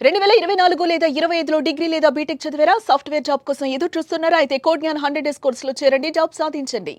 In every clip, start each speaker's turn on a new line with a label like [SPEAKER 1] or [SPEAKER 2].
[SPEAKER 1] 2024 లేదా 25లో డిగ్రీ లేదా బీటెక్ చదివారా? సాఫ్ట్‌వేర్ జాబ్ కోసం ఎదురు చూస్తున్నారా? అయితే కోడ్ జ్ఞాన్ 100 డేస్ కోర్సులో చేరండి, జాబ్ సాధించండి.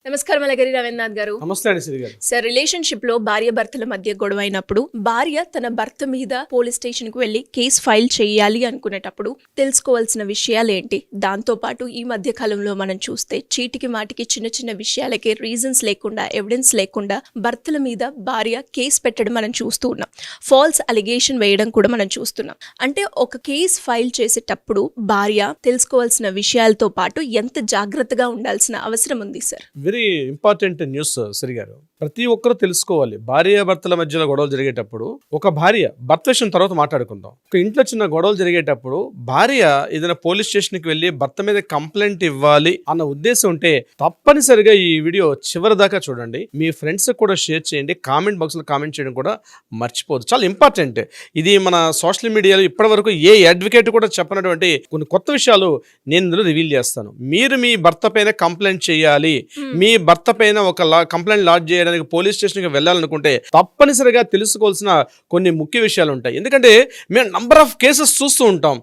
[SPEAKER 1] నమస్కారం అలగరి రవీంద్రనాథ్ గారు.
[SPEAKER 2] నమస్తే అండి శ్రీ గారు.
[SPEAKER 1] సార్, రిలేషన్షిప్ లో భార్య భర్తల మధ్య గొడవ అయినప్పుడు భార్య తన భర్త మీద పోలీస్ స్టేషన్ కు వెళ్లి కేసు ఫైల్ చేయాలి అనుకునేటప్పుడు తెలుసుకోవాల్సిన విషయాలు ఏంటి? దాంతో పాటు ఈ మధ్య కాలంలో మనం చూస్తే చీటికి మాటికి చిన్న చిన్న విషయాలకే రీజన్స్ లేకుండా, ఎవిడెన్స్ లేకుండా భర్తల మీద భార్య కేసు పెట్టడం మనం చూస్తూ ఉన్నాం. ఫాల్స్ అలిగేషన్ వేయడం కూడా మనం చూస్తున్నాం. అంటే ఒక కేసు ఫైల్ చేసేటప్పుడు భార్య తెలుసుకోవాల్సిన విషయాలతో పాటు ఎంత జాగ్రత్తగా ఉండాల్సిన అవసరం ఉంది sir?
[SPEAKER 2] Very important news Sri గారు. ప్రతి ఒక్కరూ తెలుసుకోవాలి. భార్య భర్తల మధ్యలో గొడవలు జరిగేటప్పుడు, ఒక భార్య భర్త విషయం తర్వాత మాట్లాడుకుందాం. ఒక ఇంట్లో చిన్న గొడవలు జరిగేటప్పుడు భార్య ఏదైనా పోలీస్ స్టేషన్కి వెళ్ళి భర్త మీద కంప్లైంట్ ఇవ్వాలి అన్న ఉద్దేశం ఉంటే తప్పనిసరిగా ఈ వీడియో చివరి దాకా చూడండి. మీ ఫ్రెండ్స్ కూడా షేర్ చేయండి. కామెంట్ బాక్స్లో కామెంట్ చేయడం కూడా మర్చిపోదు. చాలా ఇంపార్టెంట్. ఇది మన సోషల్ మీడియాలో ఇప్పటి వరకు ఏ అడ్వకేట్ కూడా చెప్పినటువంటి కొన్ని కొత్త విషయాలు నేను ఇందులో రివీల్ చేస్తాను. మీరు మీ భర్త పైన కంప్లైంట్ చేయాలి, మీ భర్త పైన ఒక కంప్లైంట్ లాడ్జ్ చేయడానికి పోలీస్ స్టేషన్కి వెళ్ళాలనుకుంటే తప్పనిసరిగా తెలుసుకోవాల్సిన కొన్ని ముఖ్య విషయాలు ఉంటాయి. ఎందుకంటే మేము నంబర్ ఆఫ్ కేసెస్ చూస్తూ ఉంటాం.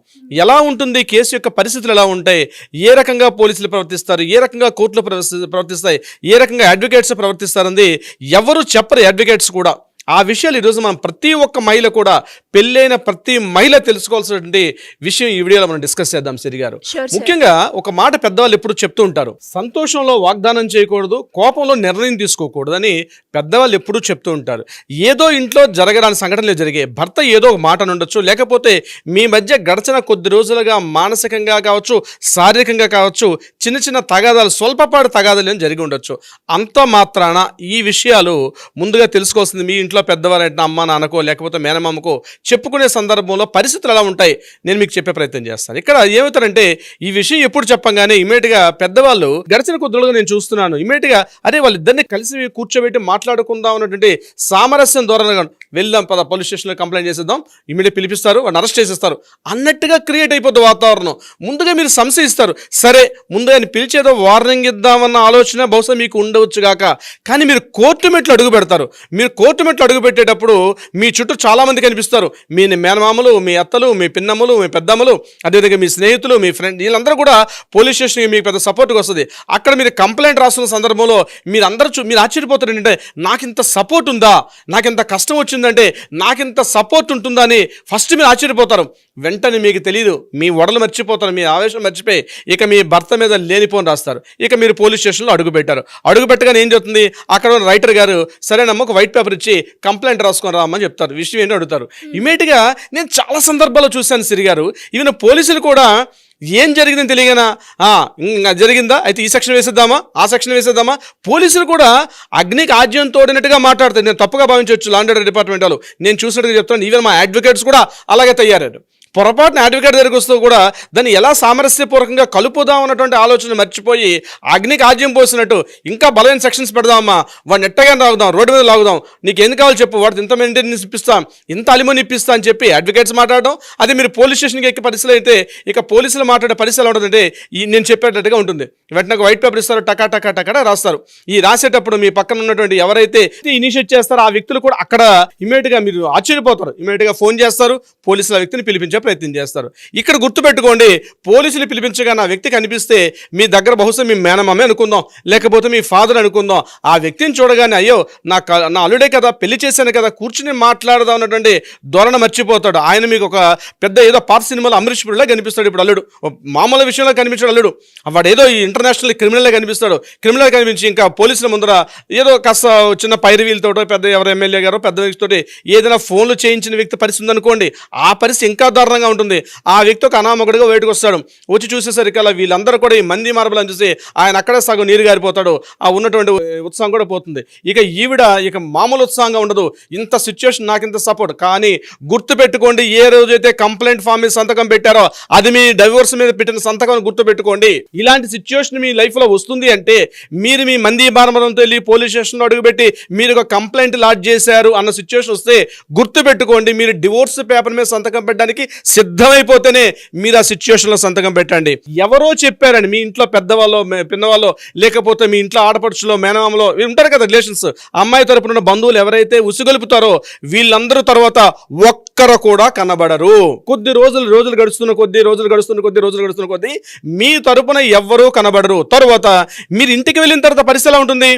[SPEAKER 2] ఎలా ఉంటుంది కేసు యొక్క పరిస్థితులు, ఎలా ఉంటాయి, ఏ రకంగా పోలీసులు ప్రవర్తిస్తారు, ఏ రకంగా కోర్టులు ప్రవర్తిస్తాయి, ఏ రకంగా అడ్వకేట్స్ ప్రవర్తిస్తారని ఎవరు చెప్పరు, అడ్వకేట్స్ కూడా. ఆ విషయాలు ఈరోజు మనం ప్రతి ఒక్క మహిళ కూడా, పెళ్ళైన ప్రతి మహిళ తెలుసుకోవాల్సినటువంటి విషయం ఈ వీడియోలో మనం డిస్కస్ చేద్దాం సిరి గారు. ముఖ్యంగా ఒక మాట పెద్దవాళ్ళు ఎప్పుడు చెప్తూ ఉంటారు, సంతోషంలో వాగ్దానం చేయకూడదు, కోపంలో నిర్ణయం తీసుకోకూడదు అని పెద్దవాళ్ళు ఎప్పుడూ చెప్తూ ఉంటారు. ఏదో ఇంట్లో జరగడానికి సంఘటనలు జరిగాయి, భర్త ఏదో ఒక మాట ఉండొచ్చు, లేకపోతే మీ మధ్య గడిచిన కొద్ది రోజులుగా మానసికంగా కావచ్చు, శారీరకంగా కావచ్చు, చిన్న చిన్న తగాదాలు, స్వల్పపాటి తగాదాలు జరిగి ఉండొచ్చు. అంత మాత్రాన ఈ విషయాలు ముందుగా తెలుసుకోవాల్సింది మీ ఇంట్లో పెద్దవారంటే అమ్మ నాన్నకో లేకపోతే మేనమామకో చెప్పుకునే సందర్భంలో పరిస్థితులు ఎలా ఉంటాయి నేను మీకు చెప్పే ప్రయత్నం చేస్తాను. ఇక్కడ ఏమవుతారంటే ఈ విషయం ఎప్పుడు చెప్పంగానే ఇమీడియట్గా పెద్దవాళ్ళు గడిచిన కొద్దిగా నేను చూస్తున్నాను, ఇమీడియట్గా అరే వాళ్ళిద్దరిని కలిసి కూర్చోబెట్టి మాట్లాడుకుందాం అన్నటువంటి సామరస్యం ధోరణిగా వెళ్దాం పద పోలీస్ స్టేషన్లో కంప్లైంట్ చేసేద్దాం, ఇమీడియట్ పిలిపిస్తారు, వాడిని అరెస్ట్ చేసేస్తారు అన్నట్టుగా క్రియేట్ అయిపోద్ది వాతావరణం. ముందుగా మీరు సంశయిస్తారు, సరే ముందుగా పిలిచేదో వార్నింగ్ ఇద్దామన్న ఆలోచన బహుశా మీకు ఉండవచ్చు గాక, కానీ మీరు కోర్టు మెట్లు అడుగు పెడతారు. మీరు కోర్టు మెట్లు అడుగు పెట్టేటప్పుడు మీ చుట్టూ చాలా మంది కనిపిస్తారు. మీ మేనమామలు, మీ అత్తలు, మీ పిన్నమ్మలు, మీ పెద్దమ్మలు, అదేవిధంగా మీ స్నేహితులు, మీ ఫ్రెండ్, వీళ్ళందరూ కూడా పోలీస్ స్టేషన్కి మీకు పెద్ద సపోర్ట్గా వస్తుంది. అక్కడ మీరు కంప్లైంట్ రాస్తున్న సందర్భంలో మీరు ఆశ్చర్యపోతారు. ఏంటంటే నాకింత సపోర్ట్ ఉందా, నాకింత కష్టం వచ్చిందంటే నాకింత సపోర్ట్ ఉంటుందా అని ఫస్ట్ మీరు ఆశ్చర్యపోతారు. వెంటనే మీకు తెలియదు, మీ ఒడలు మర్చిపోతారు, మీ ఆవేశం మర్చిపోయి ఇక మీ భర్త మీద లేనిపోని రాస్తారు. ఇక మీరు పోలీస్ స్టేషన్లో అడుగుపెట్టారు. అడుగుపెట్టగానే ఏం చెప్తుంది, అక్కడ రైటర్ గారు సరేనమ్మ ఒక వైట్ పేపర్ ఇచ్చి కంప్లైంట్ రాసుకొని రామని చెప్తారు. విషయం ఏంటో అడుగుతారు. ఇమీడియట్గా నేను చాలా సందర్భాల్లో చూశాను సిరి గారు, ఈవెన్ పోలీసులు కూడా ఏం జరిగిందని తెలియగానా జరిగిందా అయితే ఈ సెక్షన్ వేసేద్దామా, ఆ సెక్షన్ వేసేద్దామా, పోలీసులు కూడా అగ్నికి ఆజ్యం తోడినట్టుగా మాట్లాడతారు. నేను తప్పుగా భావించవచ్చు లా అండ్ ఆర్డర్ డిపార్ట్మెంట్ వాళ్ళు, నేను చూసినట్టుగా చెప్తాను. ఈవెన్ మా అడ్వకేట్స్ కూడా అలాగే తయారయ్యారు. పొరపాటున అడ్వకేట్ దగ్గరికి వస్తూ కూడా దాన్ని ఎలా సామరస్యపూర్వకంగా కలుపుదాం అన్నటువంటి ఆలోచన మర్చిపోయి అగ్నికి ఆజ్యం పోసినట్టు ఇంకా బలమైన సెక్షన్స్ పెడదామా, వాడిని ఎట్టగానే లాగుదాం, రోడ్డు మీద లాగుదాం, నీకు ఎందుకు కావాలి చెప్పు, వాడికి ఇంత మెయింటెనెన్స్ ఇప్పిస్తాం, ఇంత అలిమోని ఇప్పిస్తా అని చెప్పి అడ్వకేట్స్ మాట్లాడడం. అదే మీరు పోలీస్ స్టేషన్కి ఎక్కి పరిస్థితులు అయితే ఇక పోలీసులు మాట్లాడే పరిస్థితి ఎలా ఉంటుందంటే నేను చెప్పేటట్టుగా ఉంటుంది. వెంటనే వైట్ పేపర్ ఇస్తారు, టకా టకా టకా రాస్తారు. ఈ రాసేటప్పుడు మీ పక్కన ఉన్నటువంటి ఎవరైతే ఇనిషియేట్ చేస్తారో ఆ వ్యక్తులు కూడా అక్కడ ఇమీడియట్గా మీరు ఆశ్చర్యపోతారు. ఇమీడియట్గా ఫోన్ చేస్తారు, పోలీసులు ఆ వ్యక్తిని పిలిపించారు, ప్రయత్నం చేస్తారు. ఇక్కడ గుర్తుపెట్టుకోండి, పోలీసులు పిలిపించగా నా వ్యక్తి కనిపిస్తే మీ దగ్గర బహుశా మీ మేనమామే అనుకుందాం, లేకపోతే మీ ఫాదర్ అనుకుందాం. ఆ వ్యక్తిని చూడగానే అయ్యో నా అల్లుడే కదా, పెళ్లి చేశాను కదా, కూర్చుని మాట్లాడదాం అన్నటువంటి ధోరణ మర్చిపోతాడు. ఆయన మీకు ఒక పెద్ద ఏదో పాత సినిమాలో అమరీష్ పురిలా కనిపిస్తాడు. ఇప్పుడు అల్లుడు మామూలు విషయంలో కనిపించాడు అల్లుడు, వాడు ఏదో ఇంటర్నేషనల్ క్రిమినల్గా కనిపిస్తాడు. క్రిమినల్ కనిపించి ఇంకా పోలీసుల ముందర ఏదో కాస్త చిన్న పైరవీలతోటో పెద్ద ఎవరు ఎమ్మెల్యే గారో పెద్ద వ్యక్తితోటి ఏదైనా ఫోన్లు చేయించిన వ్యక్తి పరిస్థితి ఉందనుకోండి, ఆ పరిస్థితి ఇంకా దారుణంగా ఉంటుంది. ఆ వ్యక్తి ఒక అనామకుడిగా బయటకు వస్తాడు. వచ్చి చూసేసరికి అలా వీళ్ళందరూ కూడా ఈ మంది మార్బల్ అని చూసి ఆయన అక్కడే సగం నీరు గారిపోతాడు. ఆ ఉన్నటువంటి ఉత్సాహం కూడా పోతుంది. ఇక ఈవిడ ఇక మామూలు ఉత్సాహంగా ఉండదు. ఇంత సిచ్యువేషన్ నాకు ఇంత సపోర్ట్. కానీ గుర్తుపెట్టుకోండి, ఏ రోజైతే కంప్లైంట్ ఫామ్ మీద సంతకం పెట్టారో అది మీ డైవోర్స్ మీద పెట్టిన సంతకం గుర్తుపెట్టుకోండి. ఇలాంటి సిచ్యువేషన్ మీ లైఫ్లో వస్తుంది అంటే మీరు మీ మంది మార్బలంతో వెళ్ళి పోలీస్ స్టేషన్లో అడుగుపెట్టి మీరు ఒక కంప్లైంట్ లాడ్జ్ చేశారు అన్న సిచ్యువేషన్ వస్తే గుర్తుపెట్టుకోండి, మీరు డివోర్స్ పేపర్ మీద సంతకం పెట్టడానికి సిద్ధమైపోతేనే మీరు ఆ సిచ్యువేషన్లో సంతకం పెట్టండి. ఎవరో చెప్పారండి, మీ ఇంట్లో పెద్దవాళ్ళు పిన్నవాళ్ళు, లేకపోతే మీ ఇంట్లో ఆడపడుచులో మేనమామలో ఉంటారు కదా రిలేషన్స్, అమ్మాయి తరపున ఉన్న బంధువులు ఎవరైతే ఉసిగొలుపుతారో వీళ్ళందరూ తర్వాత ఒక్కరు కూడా కనబడరు. కొద్ది రోజులు గడుస్తున్న కొద్దీ మీ తరపున ఎవ్వరూ కనబడరు. తర్వాత మీరు ఇంటికి వెళ్ళిన తర్వాత పరిస్థితి ఎలా ఉంటుంది?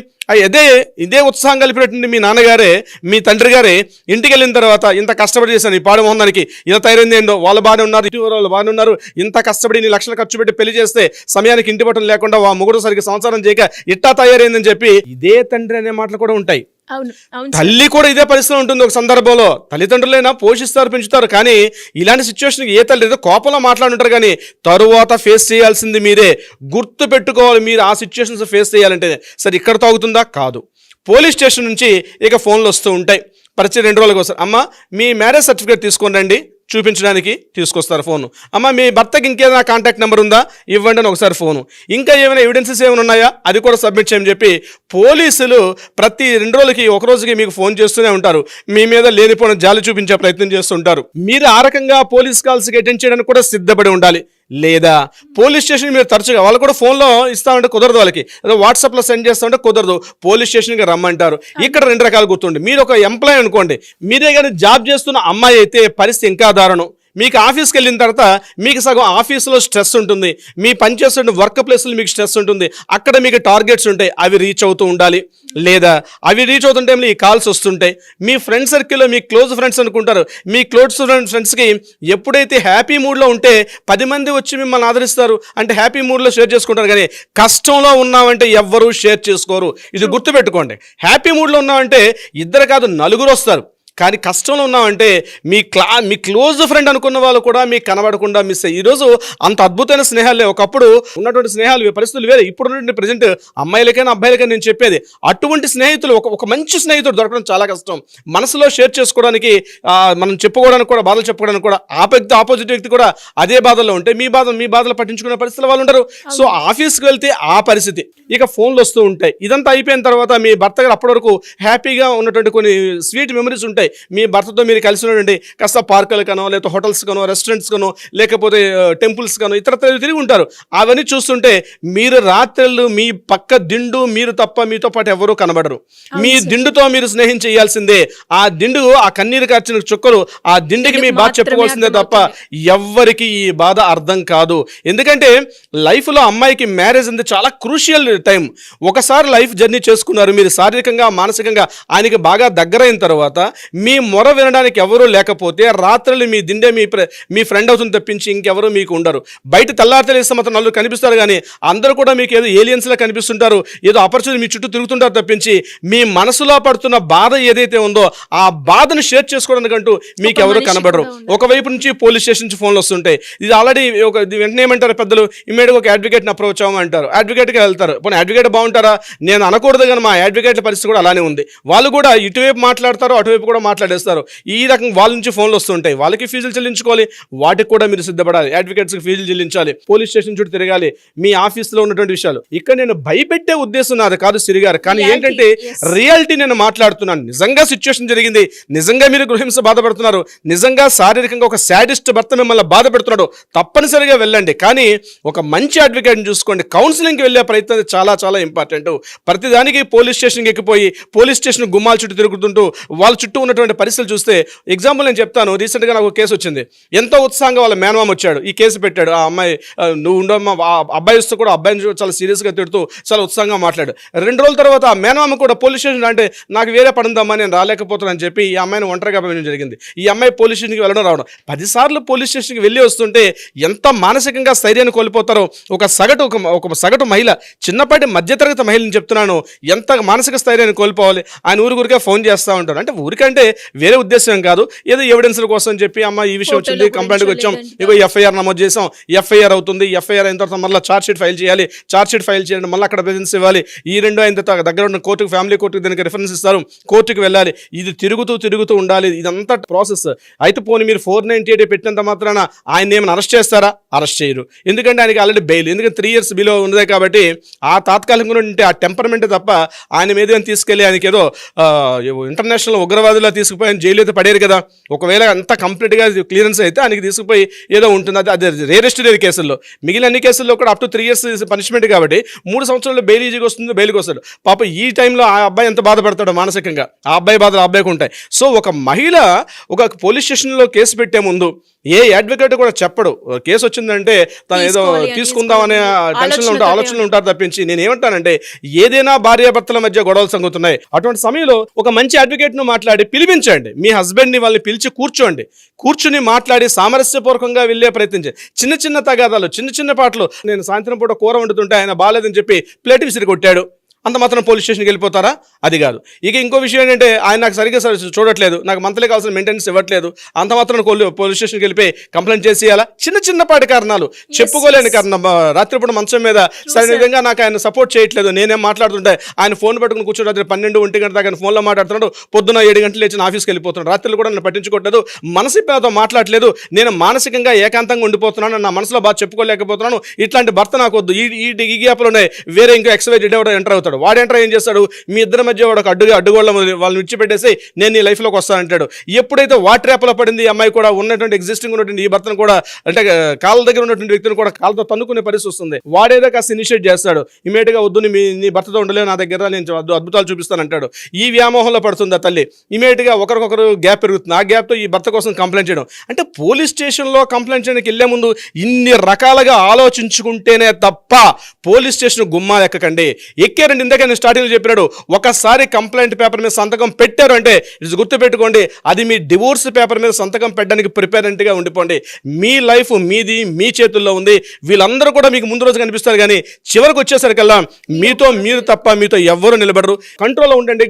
[SPEAKER 2] ఇదే ఉత్సాహం కలిపినటువంటి మీ నాన్నగారే, మీ తండ్రి గారే ఇంటికి వెళ్ళిన తర్వాత ఇంత కష్టపడి చేశాను ఈ పాడు మొహందానికి, ఇలా తయారైంది ఏంటో, వాళ్ళు బాగానే ఉన్నారు, ఇటు వాళ్ళు బాగానే ఉన్నారు, ఇంత కష్టపడి నీ లక్షలు ఖర్చు పెట్టి పెళ్లి చేస్తే సమయానికి ఇంటి పట్టం లేకుండా మొగుడు సరిగ్గా సంసారం చేయక ఇట్టా తయారైందని చెప్పి ఇదే తండ్రి అనే మాటలు కూడా ఉంటాయి. తల్లి కూడా ఇదే పరిస్థితిలో ఉంటుంది. ఒక సందర్భంలో తల్లిదండ్రులైనా పోషిస్తారు, పెంచుతారు, కానీ ఇలాంటి సిచ్యువేషన్ ఏ తల్లి ఏదో కోపంలో మాట్లాడుంటారు, కానీ తరువాత ఫేస్ చేయాల్సింది మీరే. గుర్తు పెట్టుకోవాలి, మీరు ఆ సిచ్యువేషన్స్ ఫేస్ చేయాలంటే. సరే ఇక్కడ తాగుతుందా? కాదు. పోలీస్ స్టేషన్ నుంచి ఇక ఫోన్లు వస్తూ ఉంటాయి. పరిచయం 2 రోజులకు వస్తారు. అమ్మ మీ మ్యారేజ్ సర్టిఫికేట్ తీసుకొని రండి, చూపించడానికి తీసుకొస్తారు ఫోను. అమ్మ మీ భర్తకి ఇంకేదైనా కాంటాక్ట్ నెంబర్ ఉందా, ఇవ్వండి అని ఒకసారి ఫోను. ఇంకా ఏమైనా ఎవిడెన్సెస్ ఏమైనా ఉన్నాయా, అది కూడా సబ్మిట్ చేయమని చెప్పి పోలీసులు ప్రతి 2 రోజులకి ఒక రోజుకి మీకు ఫోన్ చేస్తూనే ఉంటారు. మీ మీద లేనిపోయిన జాలి చూపించే ప్రయత్నం చేస్తుంటారు. మీరు ఆ రకంగా పోలీస్ కాల్స్కి అటెండ్ చేయడానికి కూడా సిద్ధపడి ఉండాలి. లేదా పోలీస్ స్టేషన్ మీరు తరచుగా వాళ్ళు కూడా ఫోన్లో ఇస్తామంటే కుదరదు, వాళ్ళకి వాట్సాప్లో సెండ్ చేస్తామంటే కుదరదు, పోలీస్ స్టేషన్కి రమ్మంటారు. ఇక్కడ 2 రకాలు గుర్తుండి, మీరు ఒక ఎంప్లాయ్ అనుకోండి, మీరే కానీ జాబ్ చేస్తున్న అమ్మాయి అయితే పరిస్థితి ఇంకా దారుణం. మీకు ఆఫీస్కి వెళ్ళిన తర్వాత మీకు సగం ఆఫీసులో స్ట్రెస్ ఉంటుంది, మీ పనిచేస్తున్న వర్క్ ప్లేస్లో మీకు స్ట్రెస్ ఉంటుంది, అక్కడ మీకు టార్గెట్స్ ఉంటాయి, అవి రీచ్ అవుతూ ఉండాలి. లేదా అవి రీచ్ అవుతుంటే ఈ కాల్స్ వస్తుంటాయి. మీ ఫ్రెండ్ సర్కిల్లో మీ క్లోజ్ ఫ్రెండ్స్ అనుకుంటారు, మీ క్లోజ్ ఫ్రెండ్స్కి ఎప్పుడైతే హ్యాపీ మూడ్లో ఉంటే 10 మంది వచ్చి మిమ్మల్ని ఆదరిస్తారు, అంటే హ్యాపీ మూడ్లో షేర్ చేసుకుంటారు, కానీ కష్టంలో ఉన్నామంటే ఎవ్వరూ షేర్ చేసుకోరు. ఇది గుర్తుపెట్టుకోండి. హ్యాపీ మూడ్లో ఉన్నామంటే 2 కాదు 4 వస్తారు, కానీ కష్టంలో ఉన్నామంటే మీ క్లోజ్ ఫ్రెండ్ అనుకున్న వాళ్ళు కూడా మీకు కనబడకుండా మిస్ అయ్యి. ఈరోజు అంత అద్భుతమైన స్నేహాలే, ఒకప్పుడు ఉన్నటువంటి స్నేహాలు పరిస్థితులు వేరే. ఇప్పుడు ఉన్నటువంటి ప్రజెంట్ అమ్మాయిలకైనా అబ్బాయిలకైనా నేను చెప్పేది, అటువంటి స్నేహితులు ఒక మంచి స్నేహితుడు దొరకడం చాలా కష్టం. మనసులో షేర్ చేసుకోవడానికి, మనం చెప్పుకోవడానికి కూడా, బాధలు చెప్పుకోవడానికి కూడా, ఆపోజిట్ వ్యక్తి కూడా అదే బాధల్లో ఉంటే మీ బాధలు పట్టించుకునే పరిస్థితులు వాళ్ళు ఉంటారు. సో ఆఫీస్కి వెళ్తే ఆ పరిస్థితి. ఇక ఫోన్లు వస్తూ ఉంటాయి. ఇదంతా అయిపోయిన తర్వాత మీ భర్త గారు అప్పటి వరకు హ్యాపీగా ఉన్నటువంటి కొన్ని స్వీట్ మెమరీస్ ఉంటాయి. మీ భర్తతో మీరు కలిసి ఉండండి, కాస్త పార్కులు కనో, లేకపోతే హోటల్స్ కనో, రెస్టారెంట్స్ కనో, లేకపోతే టెంపుల్స్ కనో, ఇతర తిరిగి ఉంటారు. అవన్నీ చూస్తుంటే మీరు రాత్రులు మీ పక్క దిండు మీరు తప్ప మీతో పాటు ఎవరూ కనబడరు. మీ దిండుతో మీరు స్నేహం చేయాల్సిందే. ఆ దిండు, ఆ కన్నీరు కార్చిన చుక్కలు ఆ దిండుకి మీ బాధ చెప్పుకోవాల్సిందే తప్ప ఎవ్వరికి ఈ బాధ అర్థం కాదు. ఎందుకంటే లైఫ్లో అమ్మాయికి మ్యారేజ్ అనేది చాలా క్రూషియల్ టైం. ఒకసారి లైఫ్ జర్నీ చేసుకున్నారు, మీరు శారీరకంగా మానసికంగా ఆయనకి బాగా దగ్గరైన తర్వాత మీ మొర వినడానికి ఎవరూ లేకపోతే రాత్రులు మీ దిండే మీ ఫ్రెండ్ అవుతుంది తప్పించి ఇంకెవరూ మీకు ఉండరు. బయట తెల్లారితే మాత్రం 4 కనిపిస్తారు, కానీ అందరూ కూడా మీకు ఏదో ఏలియన్స్లా కనిపిస్తుంటారు, ఏదో ఆపర్చునిటీ మీ చుట్టూ తిరుగుతుంటారు తప్పించి మీ మనసులో పడుతున్న బాధ ఏదైతే ఉందో ఆ బాధను షేర్ చేసుకోవడానికంటూ మీకు ఎవరు కనబడరు. ఒకవైపు నుంచి పోలీస్ స్టేషన్ నుంచి ఫోన్లు వస్తుంటాయి. ఇది ఆల్రెడీ వెంటనే ఏమంటారు పెద్దలు, ఇమ్మీడియట్గా ఒక అడ్వకేట్ని అప్రోచ్ అవ్వమంటారు. అడ్వకేట్కి వెళ్తారు. పోనీ అడ్వకేట్ బాగుంటారా? నేను అనకూడదు, కానీ మా అడ్వకేట్ల పరిస్థితి కూడా అలానే ఉంది. వాళ్ళు కూడా ఇటువైపు మాట్లాడతారు, అటువైపు కూడా మాట్లాడేస్తారు. ఈ రకంగా వాళ్ళ నుంచి ఫోన్లు వస్తుంటాయి. వాళ్ళకి ఫీజులు చెల్లించుకోవాలి, వాటికి కూడా మీరు సిద్ధపడాలి. అడ్వకేట్స్కి ఫీజులు చెల్లించాలి, పోలీస్ స్టేషన్ చుట్టూ తిరగాలి, మీ ఆఫీస్లో ఉన్నటువంటి విషయాలు. ఇక్కడ నేను భయపెట్టే ఉద్దేశం నాది కాదు సిరి గారు, కానీ ఏంటంటే రియాలిటీ నేను మాట్లాడుతున్నాను. నిజంగా సిచ్యువేషన్ జరిగింది, నిజంగా మీరు గృహింస బాధపడుతున్నారు, నిజంగా శారీరకంగా ఒక శాడిస్ట్ భర్త మిమ్మల్ని బాధ పెడుతున్నాడు, తప్పనిసరిగా వెళ్ళండి. కానీ ఒక మంచి అడ్వకేట్ని చూసుకోండి. కౌన్సిలింగ్కి వెళ్ళే ప్రయత్నం చాలా చాలా ఇంపార్టెంట్. ప్రతిదానికి పోలీస్ స్టేషన్కి ఎక్కిపోయి పోలీస్ స్టేషన్ గుమ్మాల చుట్టూ తిరుగుతుంటూ వాళ్ళ చుట్టూ ఉన్నటువంటి పరిస్థితులు చూస్తే, ఎగ్జాంపుల్ నేను చెప్తాను. రీసెంట్గా నాకు కేసు వచ్చింది. ఎంతో ఉత్సాహంగా వాళ్ళ మేనమామ వచ్చాడు, ఈ కేసు పెట్టాడు. ఆ అమ్మాయి నువ్వు ఉండమ్మా, అబ్బాయి వస్తూ కూడా అబ్బాయిని చాలా సీరియస్గా తిడుతూ చాలా ఉత్సాహంగా మాట్లాడు. 2 రోజుల తర్వాత ఆ మేనమామ కూడా పోలీస్ స్టేషన్ అంటే నాకు వేరే పడుందమ్మా, నేను రాలేకపోతున్నాను అని చెప్పి ఈ అమ్మాయిని ఒంటరిగా పంపించడం జరిగింది. ఈ అమ్మాయి పోలీస్ స్టేషన్కి వెళ్ళడం రావడం 10 సార్లు పోలీస్ స్టేషన్కి వెళ్ళి వస్తుంటే ఎంత మానసికంగా స్థైర్యాన్ని కోల్పోతారో. ఒక సగటు మహిళ, చిన్నపాటి మధ్యతరగతి మహిళని చెప్తున్నాను, ఎంత మానసిక స్థైర్యాన్ని కోల్పోవాలి. ఆయన ఊరికే ఫోన్ చేస్తూ ఉంటారు. అంటే ఊరికంటే వేరే ఉద్దేశం కాదు, ఏదో ఎవిడెన్స్ల కోసం చెప్పి అమ్మ ఈ విషయం వచ్చింది, కంప్లైంట్కి వచ్చాం, ఇగో ఎఫ్ఐఆర్ నమోదు చేసాం, ఎఫ్ఐఆర్ అవుతుంది, ఎఫ్ఐఆర్ అయిన తర్వాత మళ్ళీ ఛార్జ్ షీట్ ఫైల్ చేయాలి, ఛార్జ్ షీట్ ఫైల్ చేయండి, మళ్ళీ అక్కడ ప్రెజెన్స్ ఇవ్వాలి, ఈ 2 అయిన తర్వాత దగ్గర ఉన్న కోర్టుకు, ఫ్యామిలీ కోర్టుకు దానికి రిఫరెన్స్ ఇస్తారు, కోర్టుకు వెళ్ళాలి. ఇది తిరుగుతూ ఉండాలి. ఇదంతా ప్రాసెస్. అయితే పోనీ మీరు 498 పెట్టినంత మాత్రాన ఆయన ఏమైనా అరెస్ట్ చేస్తారా? అరెస్ట్ చేయరు. ఎందుకంటే ఆయనకి ఆల్రెడీ బెయిల్, ఎందుకంటే 3 years బిలో ఉన్నదే కాబట్టి ఆ తాత్కాలికంగా ఉంటే ఆ టెంపర్మెంట్ తప్ప ఆయన మీద తీసుకెళ్ళి ఆయనకి ఏదో ఇంటర్నేషనల్ ఉగ్రవాదుల ఇలా తీసుకుపోయి జైలు అయితే పడేరు కదా. ఒకవేళ అంతా కంప్లీట్గా క్లియరెన్స్ అయితే ఆయనకి తీసుకుపోయి ఏదో ఉంటుంది. అది రేరెస్ట్ రేర్ కేసుల్లో. మిగిలిన అన్ని కేసుల్లో కూడా అప్ టు 3 years పనిష్మెంట్ కాబట్టి 3 సంవత్సరాల్లో బెయిల్ ఈజీగా వస్తుంది, బెయిల్కి వస్తాడు. పాప ఈ టైంలో ఆ అబ్బాయి ఎంత బాధపడతాడో మానసికంగా, ఆ అబ్బాయి బాధలు ఆ అబ్బాయికి ఉంటాయి. సో ఒక మహిళ ఒక పోలీస్ స్టేషన్లో కేసు పెట్టే ముందు ఏ అడ్వకేట్ కూడా చెప్పడు కేసు వచ్చిందంటే తను ఏదో తీసుకుందామనే టెన్షన్లో ఆలోచనలు ఉంటారు తప్పించి. నేను ఏమంటానంటే ఏదైనా భార్యాభర్తల మధ్య గొడవలు సంగుతున్నాయి, అటువంటి సమయంలో ఒక మంచి అడ్వకేట్ ను మాట్లాడి పిలిపించండి. మీ హస్బెండ్ ని వాళ్ళని పిలిచి కూర్చుని మాట్లాడి సామరస్యపూర్వకంగా వెళ్ళే ప్రయత్నించండి. చిన్న చిన్న తగాదాలు, చిన్న చిన్న పాటలు. నేను సాయంత్రం పూట కూర వండుతుంటే ఆయన బాగాలేదని చెప్పి ప్లేట్ విసిరి కొట్టాడు, అంత మాత్రం పోలీస్ స్టేషన్కి వెళ్ళిపోతారా? అది కాదు. ఇక ఇంకో విషయం ఏంటంటే ఆయన నాకు సరిగ్గా చూడట్లేదు, నాకు మంత్లీ కావాల్సిన మెయింటెనెన్స్ ఇవ్వట్లేదు, అంత మాత్రం పోలీస్ స్టేషన్కి వెళ్ళిపోయి కంప్లైంట్ చేసేయాలా? చిన్న పాటి కారణాలు, చెప్పుకోలేని కారణం. రాత్రిపూట మంచం మీద సరైన విధంగా నాకు ఆయన సపోర్ట్ చేయట్లేదు, నేనేం మాట్లాడుతుంటే ఆయన ఫోన్ పట్టుకుని కూర్చొని రాత్రి 12, 1 గంట దాకా ఫోన్లో మాట్లాడుతున్నాడు, పొద్దున 7 గంటలు లేచిన ఆఫీస్కి వెళ్ళిపోతున్నాడు, రాత్రులు కూడా నన్ను పట్టించుకోవట్లేదు, మనసు నాతో మాట్లాడలేదు, నేను మానసికంగా ఏకాంతంగా ఉండిపోతున్నాను, నా మనసులో బాగా చెప్పుకోలేకపోతున్నాను. ఇట్లాంటి భర్త నాకు వద్దు. ఈ గ్యాప్లోనే వేరే ఇంకో XYZ ఎవడో ఎంటర్ అవుతాడు. వాడు ఎంటర్ ఏం చేస్తాడు? మీ ఇద్దరి మధ్య వాడు ఒక అడ్డుగోళ్ళ వాళ్ళని విడిచిపెట్టేసి నేను నీ లైఫ్లోకి వస్తానంటాడు. ఎప్పుడైతే వాట్రేపలో పడింది ఈ అమ్మాయి కూడా, ఉన్నటువంటి ఎగ్జిస్టింగ్ ఉన్నటువంటి ఈ భర్తను కూడా, అంటే కాళ్ళ దగ్గర ఉన్నటువంటి వ్యక్తిని కూడా కాళ్ళతో తన్నుకునే పరిస్థితి వస్తుంది. వాడేదో కాస్త ఇనిషియేట్ చేస్తాడు, ఇమీడియట్గా వద్దు నీ భర్తతో ఉండలేవు, నా దగ్గర నేను అద్భుతాలు చూపిస్తానంటాడు. ఈ వ్యామోహంలో పడుతుంది ఆ తల్లి. ఇమీడియట్గా ఒకరికొకరు గ్యాప్ పెరుగుతుంది. ఆ గ్యాప్తో ఈ భర్త కోసం కంప్లైంట్ చేయడం. అంటే పోలీస్ స్టేషన్లో కంప్లైంట్ చేయడానికి వెళ్ళే ముందు ఇన్ని రకాలుగా ఆలోచించుకుంటేనే తప్ప పోలీస్ స్టేషన్ గుమ్మా ఎక్కకండి. ఎక్కారండి, ఇందాక నేను స్టార్టింగ్లో చెప్పినాడు, ఒకసారి కంప్లైంట్ పేపర్ మీద సంతకం పెట్టారు అంటే ఇది గుర్తుపెట్టుకోండి, అది మీ డివోర్స్ పేపర్ మీద సంతకం పెట్టడానికి ప్రిపేరెంట్గా ఉండిపోండి. మీ లైఫ్ మీది, మీ చేతుల్లో ఉంది. వీళ్ళందరూ కూడా మీకు ముందు రోజు కనిపిస్తారు, కానీ చివరికి వచ్చేసరికల్లా మీరు తప్ప మీతో ఎవ్వరూ నిలబడరు. కంట్రోల్లో ఉండండి.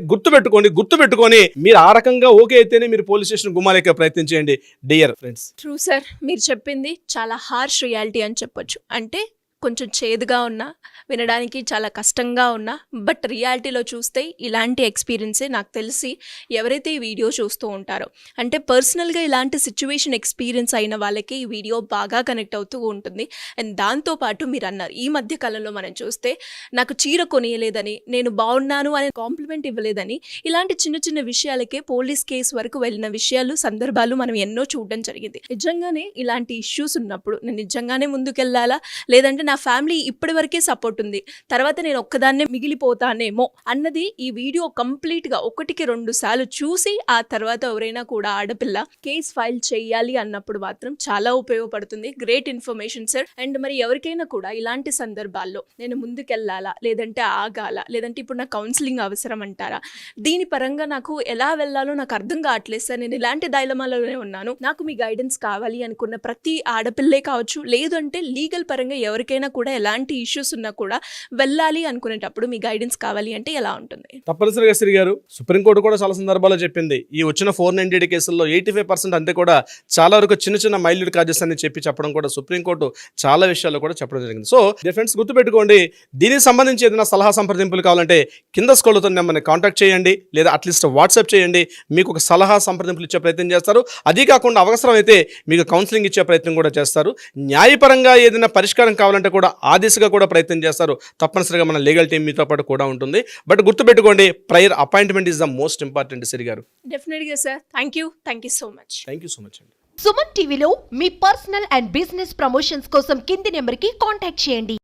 [SPEAKER 2] గుర్తుపెట్టుకొని మీరు ఆ రకంగా ఓకే అయితేనే మీరు పోలీస్ స్టేషన్ గుమ్మాలెక్కే ప్రయత్నం చేయండి డియర్ ఫ్రెండ్స్.
[SPEAKER 1] ట్రూ సార్, మీరు చెప్పింది చాలా హార్ష్ రియాలిటీ అని చెప్పొచ్చు. అంటే కొంచెం చేదుగా ఉన్నా, వినడానికి చాలా కష్టంగా ఉన్నా, బట్ రియాలిటీలో చూస్తే ఇలాంటి ఎక్స్పీరియన్సే నాకు తెలిసి ఎవరైతే ఈ వీడియో చూస్తూ ఉంటారో, అంటే పర్సనల్గా ఇలాంటి సిచ్యువేషన్ ఎక్స్పీరియన్స్ అయిన వాళ్ళకి ఈ వీడియో బాగా కనెక్ట్ అవుతూ ఉంటుంది. అండ్ దాంతోపాటు మీరు అన్నారు, ఈ మధ్య కాలంలో మనం చూస్తే నాకు చీర కొనియలేదని, నేను బాగున్నాను అనే కాంప్లిమెంట్ ఇవ్వలేదని, ఇలాంటి చిన్న చిన్న విషయాలకే పోలీస్ కేసు వరకు వెళ్ళిన విషయాలు, సందర్భాలు మనం ఎన్నో చూడడం జరిగింది. నిజంగానే ఇలాంటి ఇష్యూస్ ఉన్నప్పుడు నేను నిజంగానే ముందుకెళ్ళాలా, లేదంటే నా ఫ్యామిలీ ఇప్పటి వరకే సపోర్ట్ ఉంది, తర్వాత నేను ఒక్కదాన్నే మిగిలిపోతానేమో అన్నది ఈ వీడియో కంప్లీట్గా 1-2 సార్లు చూసి ఆ తర్వాత ఎవరైనా కూడా ఆడపిల్ల కేస్ ఫైల్ చేయాలి అన్నప్పుడు మాత్రం చాలా ఉపయోగపడుతుంది. Great information sir. అండ్ మరి ఎవరికైనా కూడా ఇలాంటి సందర్భాల్లో నేను ముందుకెళ్ళాలా, లేదంటే ఆగాలా, లేదంటే ఇప్పుడు నాకు కౌన్సిలింగ్ అవసరం అంటారా, దీని పరంగా నాకు ఎలా వెళ్ళాలో నాకు అర్థం కావట్లేదు సార్, నేను ఇలాంటి డైలమాలోనే ఉన్నాను, నాకు మీ గైడెన్స్ కావాలి అనుకున్న ప్రతి ఆడపిల్లే కావచ్చు, లేదంటే లీగల్ పరంగా ఎవరికైనా కూడా ఎలాంటి ఇష్యూస్ ఉన్నా కూడా వెళ్ళాలి అనుకునేటప్పుడు మీ గైడెన్స్ కావాలి అంటే ఎలా ఉంటుంది?
[SPEAKER 2] తప్పనిసరిగా శ్రీ గారు, సుప్రీంకోర్టు కూడా చాలా సందర్భాల్లో చెప్పింది, ఈ వచ్చిన 498 కేసుల్లో 85% అంతే కూడా చాలా వరకు చిన్న మైల్యూట్ కాజెస్ అని చెప్పడం కూడా సుప్రీంకోర్టు చాలా విషయాల్లో కూడా చెప్పడం జరిగింది. సో ఫ్రెండ్స్, గుర్తుపెట్టుకోండి, దీనికి సంబంధించి ఏదైనా సలహా సంప్రదింపులు కావాలంటే కింద స్క్రోల్ అవుతున్న నెంబర్ని కాంటాక్ట్ చేయండి, లేదా అట్లీస్ట్ వాట్సాప్ చేయండి. మీకు ఒక సలహా సంప్రదింపులు ఇచ్చే ప్రయత్నం చేస్తారు. అదీ కాకుండా అవసరమైతే మీకు కౌన్సిలింగ్ ఇచ్చే ప్రయత్నం కూడా చేస్తారు. న్యాయపరంగా ఏదైనా పరిష్కారం కావాలంటే కూడా ఆ దిశగా కూడా ప్రయత్నం చేస్తారు. తప్పనిసరిగా మన లీగల్ టీం మీతో పాటు కూడా ఉంటుంది. బట్ గుర్తుపెట్టుకోండి, prior appointment is the most important. Siri garu,
[SPEAKER 1] డెఫినెట్గా sir. Thank you so much.
[SPEAKER 2] Thank you so much అండి.
[SPEAKER 3] సుమన్ టీవీలో మీ పర్సనల్ అండ్ బిజినెస్ ప్రమోషన్స్ కోసం కింది నెంబర్కి కాంటాక్ట్ చేయండి.